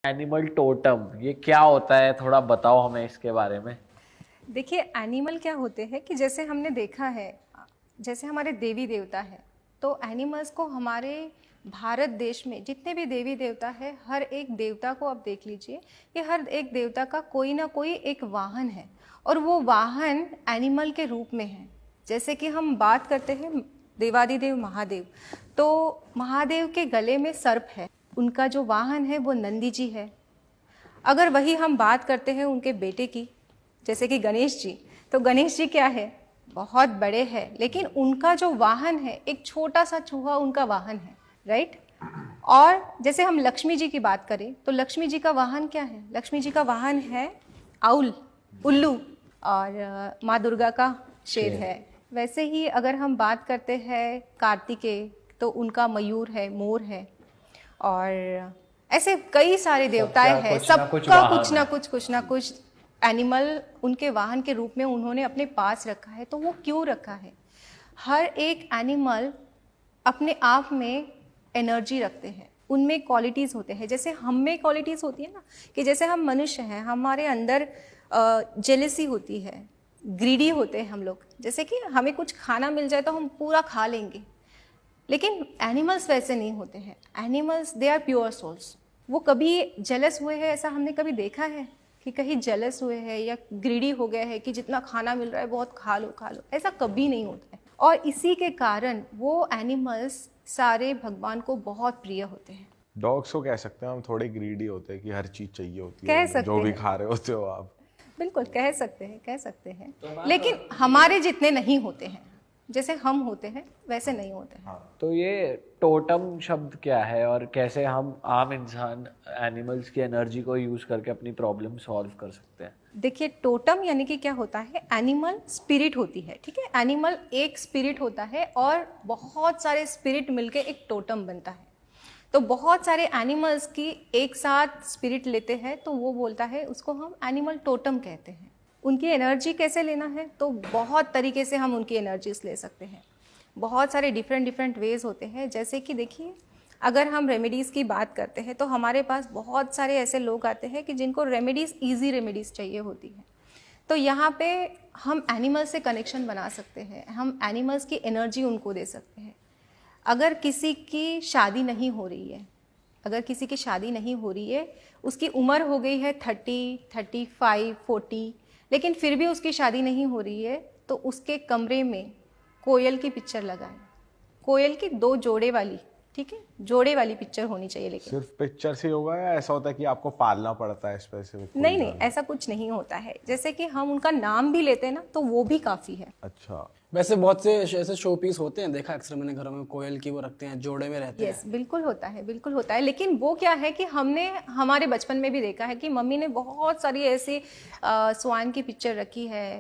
Animal totem ये क्या होता है, थोड़ा बताओ हमें इसके बारे में। देखिए एनिमल क्या होते हैं कि जैसे हमने देखा है, जैसे हमारे देवी देवता है, तो एनिमल्स को हमारे भारत देश में जितने भी देवी देवता है, हर एक देवता को आप देख लीजिए कि हर एक देवता का कोई ना कोई एक वाहन है, और वो वाहन एनिमल के रूप में है। जैसे कि हम बात करते हैं देवादिदेव महादेव, तो महादेव के गले में सर्प है, उनका जो वाहन है वो नंदी जी है। अगर वही हम बात करते हैं उनके बेटे की, जैसे कि गणेश जी, तो गणेश जी क्या है, बहुत बड़े हैं, लेकिन उनका जो वाहन है एक छोटा सा चूहा उनका वाहन है, राइट। और जैसे हम लक्ष्मी जी की बात करें तो लक्ष्मी जी का वाहन क्या है, लक्ष्मी जी का वाहन है आउल, उल्लू, और माँ दुर्गा का शेर है। वैसे ही अगर हम बात करते हैं कार्तिकेय, तो उनका मयूर है, मोर है। और ऐसे कई सारे देवताएं हैं, कुछ ना कुछ सबका वाहन है। कुछ ना कुछ एनिमल उनके वाहन के रूप में उन्होंने अपने पास रखा है। तो वो क्यों रखा है? हर एक एनिमल अपने आप में एनर्जी रखते हैं, उनमें क्वालिटीज़ होते हैं। जैसे हम में क्वालिटीज़ होती है ना, कि जैसे हम मनुष्य हैं, हमारे अंदर जेलेसी होती है, ग्रीडी होते हैं हम लोग। जैसे कि हमें कुछ खाना मिल जाए तो हम पूरा खा लेंगे, लेकिन एनिमल्स वैसे नहीं होते हैं। Animals they are pure souls. वो कभी जेलस हुए हैं ऐसा हमने कभी देखा है कि कहीं जेलस हुए हैं या ग्रीडी हो गए हैं कि जितना खाना मिल रहा है बहुत खा लो खा लो, ऐसा कभी नहीं होता है। और इसी के कारण वो एनिमल्स सारे भगवान को बहुत प्रिय होते हैं। डॉग्स को कह सकते हैं हम, थोड़े ग्रीडी होते हैं कि हर चीज चाहिए होती है कह उन्हें, जो सकते भी हैं, खा रहे होते हो आप। बिल्कुल कह सकते हैं, कह सकते हैं। लेकिन हमारे जितने नहीं होते हैं, जैसे हम होते हैं वैसे नहीं होते हैं। तो ये टोटम शब्द क्या है और कैसे हम आम इंसान एनिमल्स की एनर्जी को यूज करके अपनी प्रॉब्लम सॉल्व कर सकते हैं? देखिए टोटम यानी कि क्या होता है, एनिमल स्पिरिट होती है, ठीक है। एनिमल एक स्पिरिट होता है और बहुत सारे स्पिरिट मिलके एक टोटम बनता है। तो बहुत सारे एनिमल्स की एक साथ स्पिरिट लेते हैं तो वो बोलता है, उसको हम एनिमल टोटम कहते हैं। उनकी एनर्जी कैसे लेना है, तो बहुत तरीके से हम उनकी एनर्जीज ले सकते हैं। बहुत सारे डिफरेंट डिफरेंट वेज होते हैं। जैसे कि देखिए, अगर हम रेमेडीज़ की बात करते हैं तो हमारे पास बहुत सारे ऐसे लोग आते हैं कि जिनको रेमेडीज़, ईजी रेमेडीज़ चाहिए होती है। तो यहाँ पे हम एनिमल से कनेक्शन बना सकते हैं, हम एनिमल्स की एनर्जी उनको दे सकते हैं। अगर किसी की शादी नहीं हो रही है, अगर किसी की शादी नहीं हो रही है, उसकी उम्र हो गई है 30, 35, 40, लेकिन फिर भी उसकी शादी नहीं हो रही है, तो उसके कमरे में कोयल की पिक्चर लगाएं। कोयल की दो जोड़े वाली, ठीक है, जोड़े वाली पिक्चर होनी चाहिए। लेकिन सिर्फ पिक्चर से ही होगा या ऐसा होता है कि आपको पालना पड़ता है स्पेसिफिक कोई नहीं नहीं, जानवर? ऐसा कुछ नहीं होता है। जैसे कि हम उनका नाम भी लेते हैं ना, तो वो भी काफ़ी है। अच्छा। वैसे बहुत से ऐसे शो पीस होते हैं, देखा अक्सर मैंने घरों में, कोयल की वो रखते हैं, जोड़े में रहते यस हैं। बिल्कुल होता है, बिल्कुल होता है। लेकिन वो क्या है कि हमने हमारे बचपन में भी देखा है कि मम्मी ने बहुत सारी ऐसी स्वान की पिक्चर रखी है,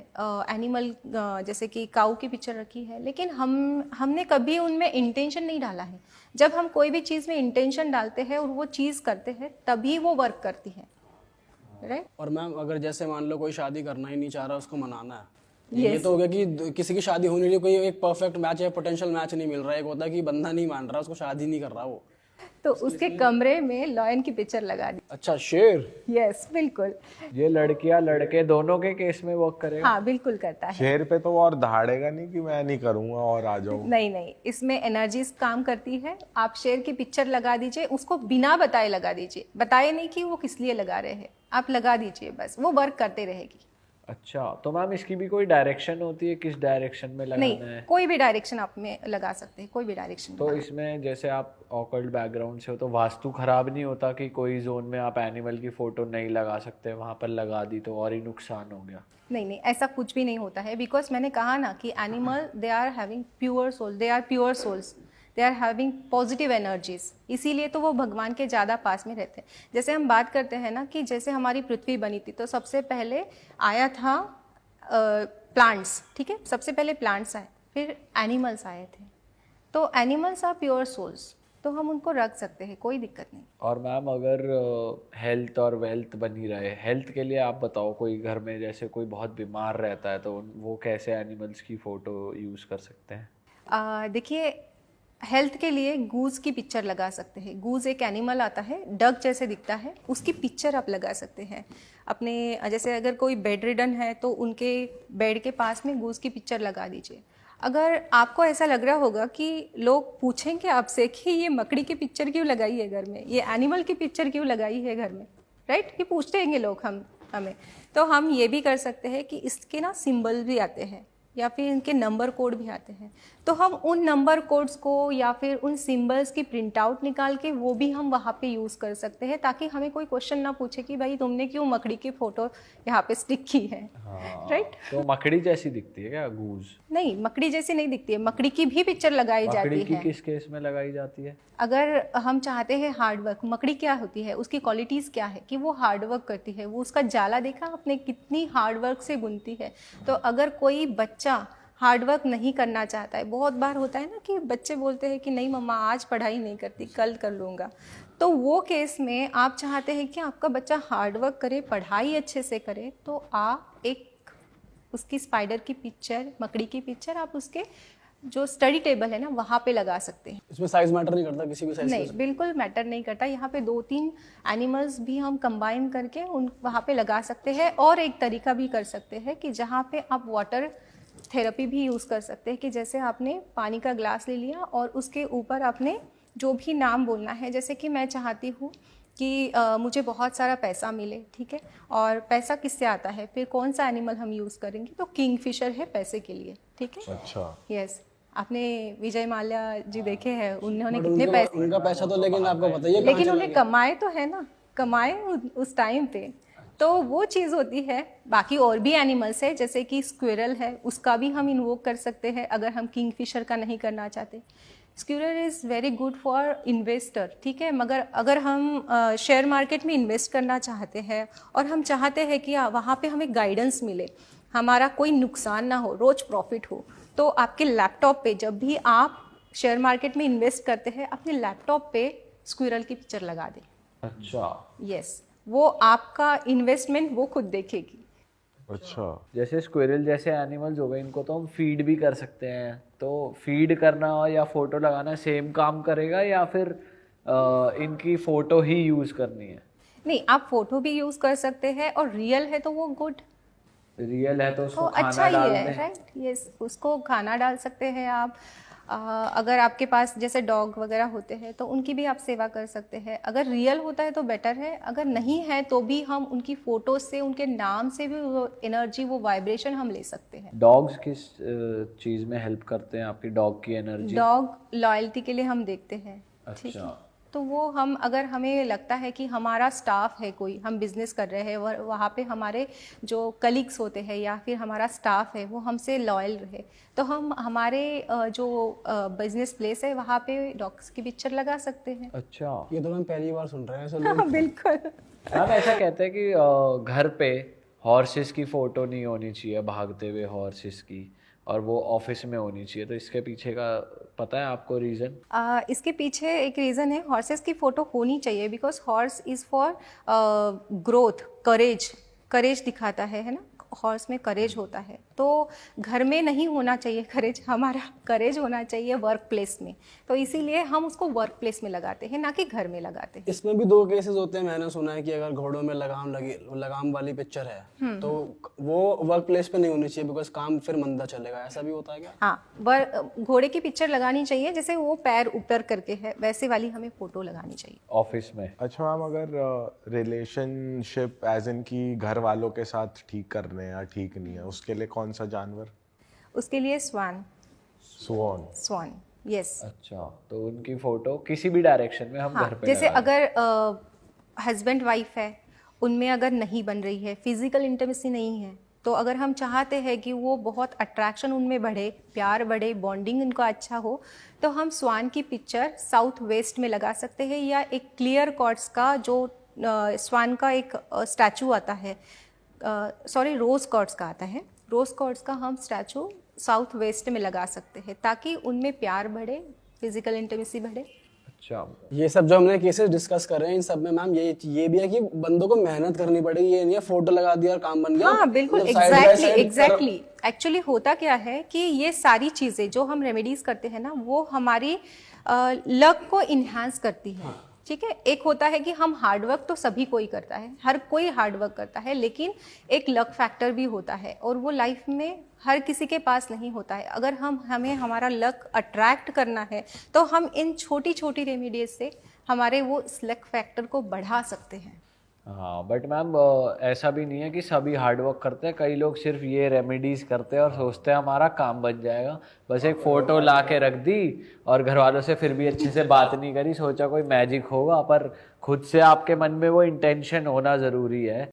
एनिमल जैसे कि काऊ की पिक्चर रखी है, लेकिन हमने कभी उनमें इंटेंशन नहीं डाला है। जब हम कोई भी चीज़ में इंटेंशन डालते हैं और वो चीज़ करते हैं, तभी वो वर्क करती है, राइट। और मैम अगर जैसे मान लो कोई शादी करना ही नहीं चाह रहा, उसको मनाना है, ये Yes. तो हो गया कि किसी की शादी होनी नहीं, कोई एक परफेक्ट मैच या पोटेंशियल मैच नहीं मिल रहा है। एक होता है कि बंदा नहीं मान रहा, उसको शादी नहीं कर रहा वो। तो उसके कमरे में लॉयन की पिक्चर लगा दी। अच्छा, शेर। यस बिल्कुल। ये लड़कियां लड़के दोनों के केस में वर्क करेगा? हाँ बिल्कुल करता है। शेर पे तो वो और दहाड़ेगा नहीं कि मैं नहीं करूंगा और आ जाऊं। नहीं नहीं, इसमें एनर्जीज काम करती है। आप शेर की पिक्चर लगा दीजिए, उसको बिना बताए लगा दीजिए, बताए नहीं कि वो किस लिए लगा रहे हैं, आप लगा दीजिए, बस वो वर्क करते रहेगी। अच्छा, तो मैम इसकी भी कोई डायरेक्शन होती है, किस डायरेक्शन में लगाना नहीं, है? कोई भी डायरेक्शन आप में लगा सकते हैं, कोई भी डायरेक्शन। तो इसमें जैसे आप ऑकल्ट बैकग्राउंड से हो तो वास्तु खराब नहीं होता कि कोई जोन में आप एनिमल की फोटो नहीं लगा सकते, वहां पर लगा दी तो और ही नुकसान हो गया? नहीं नहीं, ऐसा कुछ भी नहीं होता है। बिकॉज मैंने कहा ना कि animal they are having pure soul, they are pure souls, they are having positive energies, इसीलिए तो वो भगवान के ज़्यादा पास में रहते हैं। जैसे हम बात करते हैं ना कि जैसे हमारी पृथ्वी बनी थी, तो सबसे पहले आया था प्लांट्स, ठीक है, सबसे पहले प्लांट्स आए, फिर एनिमल्स आए थे। तो एनिमल्स आर प्योर सोल्स, तो हम उनको रख सकते हैं, कोई दिक्कत नहीं। और मैम अगर हेल्थ और वेल्थ बनी रहे, हेल्थ के लिए आप बताओ, कोई घर में जैसे कोई बहुत बीमार रहता है तो वो कैसे एनिमल्स की फ़ोटो यूज़ कर सकते हैं? देखिए, हेल्थ के लिए गूज की पिक्चर लगा सकते हैं। गूज एक एनिमल आता है, डक जैसे दिखता है, उसकी पिक्चर आप लगा सकते हैं अपने। जैसे अगर कोई बेड रिडन है तो उनके बेड के पास में गूज की पिक्चर लगा दीजिए। अगर आपको ऐसा लग रहा होगा कि लोग पूछेंगे आपसे कि ये मकड़ी की पिक्चर क्यों लगाई है घर में, ये एनिमल की पिक्चर क्यों लगाई है घर में, राइट, ये पूछते हैं लोग हमें। तो हम ये भी कर सकते हैं कि इसके ना सिंबल भी आते हैं या फिर इनके नंबर कोड भी आते हैं, तो हम उन नंबर कोड्स को या फिर उन सिंबल्स की प्रिंट आउट निकाल के वो भी हम वहाँ पे यूज़ कर सकते हैं, ताकि हमें कोई क्वेश्चन ना पूछे कि भाई तुमने क्यों मकड़ी की फ़ोटो यहाँ पे स्टिक की है। हाँ, राइट। तो मकड़ी जैसी दिखती है क्या गूज? नहीं, मकड़ी जैसी नहीं दिखती है, मकड़ी की भी पिक्चर लगाई मकड़ी जाती की है। किस केस में लगाई जाती है? अगर हम चाहते हैं हार्ड वर्क, मकड़ी क्या होती है, उसकी क्वालिटीज़ क्या है कि वो हार्ड वर्क करती है, वो उसका जाला देखा आपने कितनी हार्ड वर्क से बुनती है। तो अगर कोई बच्चा हार्ड वर्क नहीं करना चाहता है, बहुत बार होता है ना कि बच्चे बोलते हैं कि नहीं मम्मा आज पढ़ाई नहीं करती, कल कर लूँगा, तो वो केस में आप चाहते हैं कि आपका बच्चा हार्ड वर्क करे, पढ़ाई अच्छे से करे, तो आप एक उसकी स्पाइडर की पिक्चर, मकड़ी की पिक्चर आप उसके जो स्टडी टेबल है ना वहाँ पे लगा सकते हैं। इसमें साइज मैटर नहीं करता, किसी भी साइज? नहीं, बिल्कुल मैटर नहीं करता। यहाँ पे 2-3 एनिमल्स भी हम कंबाइन करके उन वहाँ पे लगा सकते हैं। और एक तरीका भी कर सकते हैं कि जहाँ पे आप वाटर थेरेपी भी यूज़ कर सकते हैं, कि जैसे आपने पानी का ग्लास ले लिया और उसके ऊपर आपने जो भी नाम बोलना है, जैसे कि मैं चाहती हूँ कि मुझे बहुत सारा पैसा मिले, ठीक है, और पैसा किससे आता है, फिर कौन सा एनिमल हम यूज़ करेंगे, तो किंगफिशर है पैसे के लिए, ठीक है। अच्छा। यस, आपने विजय माल्या जी देखे हैं, उन्होंने But कितने पैसे, उनका पैसा तो लेकिन आपको बताइए कहाँ लेकिन चला उन्हें गया? कमाए तो है ना, कमाए उस टाइम पे, तो वो चीज़ होती है। बाकी और भी एनिमल्स है, जैसे कि स्क्विरल है, उसका भी हम इन्वोक कर सकते हैं अगर हम किंगफिशर का नहीं करना चाहते। Squirrel is very good for investor, ठीक है, मगर अगर हम शेयर मार्केट में इन्वेस्ट करना चाहते हैं और हम चाहते हैं कि वहाँ पे हमें गाइडेंस मिले, हमारा कोई नुकसान ना हो, रोज प्रॉफिट हो, तो आपके लैपटॉप पे जब भी आप शेयर मार्केट में इन्वेस्ट करते हैं, अपने लैपटॉप पे स्क्विरल की पिक्चर लगा दें। अच्छा। यस, वो आपका इन्वेस्टमेंट वो खुद देखेगी। अच्छा। जैसे स्क्विरल जैसे एनिमल्स हो गए, इनको तो हम फीड भी कर सकते हैं, तो फीड करना या फोटो लगाना सेम काम करेगा या फिर इनकी फोटो ही यूज करनी है? नहीं, आप फोटो भी यूज कर सकते हैं, और रियल है तो वो गुड, रियल है तो तो उसको अच्छा खाना ही डाल है, दें। राइट। यस, उसको खाना डाल सकते हैं आप। अगर आपके पास जैसे डॉग वगैरह होते हैं तो उनकी भी आप सेवा कर सकते हैं। अगर रियल होता है तो बेटर है, अगर नहीं है तो भी हम उनकी फोटो से, उनके नाम से भी वो एनर्जी, वो वाइब्रेशन हम ले सकते हैं। डॉग्स किस चीज में हेल्प करते हैं आपकी डॉग की एनर्जी? डॉग लॉयल्टी के लिए हम देखते हैं, ठीक है, अच्छा। तो वो हम, अगर हमें लगता है कि हमारा स्टाफ है, कोई हम बिजनेस कर रहे हैं, वहाँ पे हमारे जो कलीग्स होते हैं या फिर हमारा स्टाफ है वो हमसे लॉयल रहे, तो हम हमारे जो बिजनेस प्लेस है वहाँ पे डॉग्स की पिक्चर लगा सकते हैं। अच्छा। ये तो हम पहली बार सुन रहे हैं ऐसे हाँ, लोग। बिल्कुल। मैम ऐसा कहते हैं कि घर पे हॉर्सेस की फोटो नहीं होनी चाहिए, भागते हुए हॉर्सेस की, और वो ऑफिस में होनी चाहिए, तो इसके पीछे का पता है आपको रीज़न? इसके पीछे एक रीज़न है, हॉर्सेस की फ़ोटो होनी चाहिए because horse is for growth, courage दिखाता है ना, हॉर्स में करेज होता है, तो घर में नहीं होना चाहिए करेज, हमारा करेज होना चाहिए वर्क प्लेस में, तो इसीलिए हम उसको वर्क प्लेस में लगाते हैं, ना कि घर में लगाते हैं। इसमें भी 2 केसेस होते हैं, मैंने सुना है कि अगर घोड़ों में लगाम लगी, लगाम वाली पिक्चर है तो वो वर्क प्लेस पे नहीं होनी चाहिए बिकॉज काम फिर मंदा चलेगा, ऐसा भी होता है क्या? हाँ, घोड़े की पिक्चर लगानी चाहिए, जैसे वो पैर ऊपर करके है वैसे वाली हमें फ़ोटो लगानी चाहिए ऑफिस में। अच्छा मैम, अगर रिलेशनशिप एज इन की घर वालों के साथ ठीक करने या ठीक नहीं है, उसके लिए कौन सा जानवर? उसके लिए स्वान। स्वान। यस। अच्छा, तो उनकी फोटो किसी भी डायरेक्शन में हम हाँ, घर पे जैसे लगा दें। अगर हस्बैंड वाइफ है, उनमें अगर नहीं बन रही है, फिजिकल इंटीमेसी नहीं है, तो अगर हम चाहते हैं कि वो बहुत अट्रैक्शन उनमें बढ़े, प्यार बढ़े, बॉन्डिंग उनका अच्छा हो, तो हम स्वान की पिक्चर साउथ वेस्ट में लगा सकते हैं, या एक क्लियर कॉर्ड्स का जो स्वान का एक स्टैचू आता है, सॉरी रोज कॉर्ड्स का आता है, रोज कॉर्ड्स का हम स्टैचू साउथ वेस्ट में लगा सकते हैं ताकि उनमें प्यार बढ़े, फिजिकल इंटीमेसी बढ़े। अच्छा, ये सब जो हमने केसेस डिस्कस कर रहे हैं इन सब में मैम ये भी है कि बंदों को मेहनत करनी पड़ेगी, ये नहीं है फोटो लगा दिया और काम बन गया। हाँ, बिल्कुल, मतलब side by side exactly. Actually होता क्या है कि ये सारी चीज़ें जो हम रेमेडीज करते हैं ना, वो हमारी लक को इन्हांस करती है। ठीक है, एक होता है कि हम हार्डवर्क तो सभी कोई करता है, हर कोई हार्डवर्क करता है, लेकिन एक लक फैक्टर भी होता है और वो लाइफ में हर किसी के पास नहीं होता है। अगर हमें हमारा लक अट्रैक्ट करना है तो हम इन छोटी छोटी रेमेडीज से हमारे वो लक फैक्टर को बढ़ा सकते हैं। हाँ बट मैम ऐसा भी नहीं है कि सभी हार्ड वर्क करते हैं, कई लोग सिर्फ ये रेमेडीज करते हैं और सोचते हैं हमारा काम बन जाएगा, बस एक फ़ोटो ला के रख दी और घर वालों से फिर भी अच्छे से बात नहीं करी, सोचा कोई मैजिक होगा, पर खुद से आपके मन में वो इंटेंशन होना ज़रूरी है।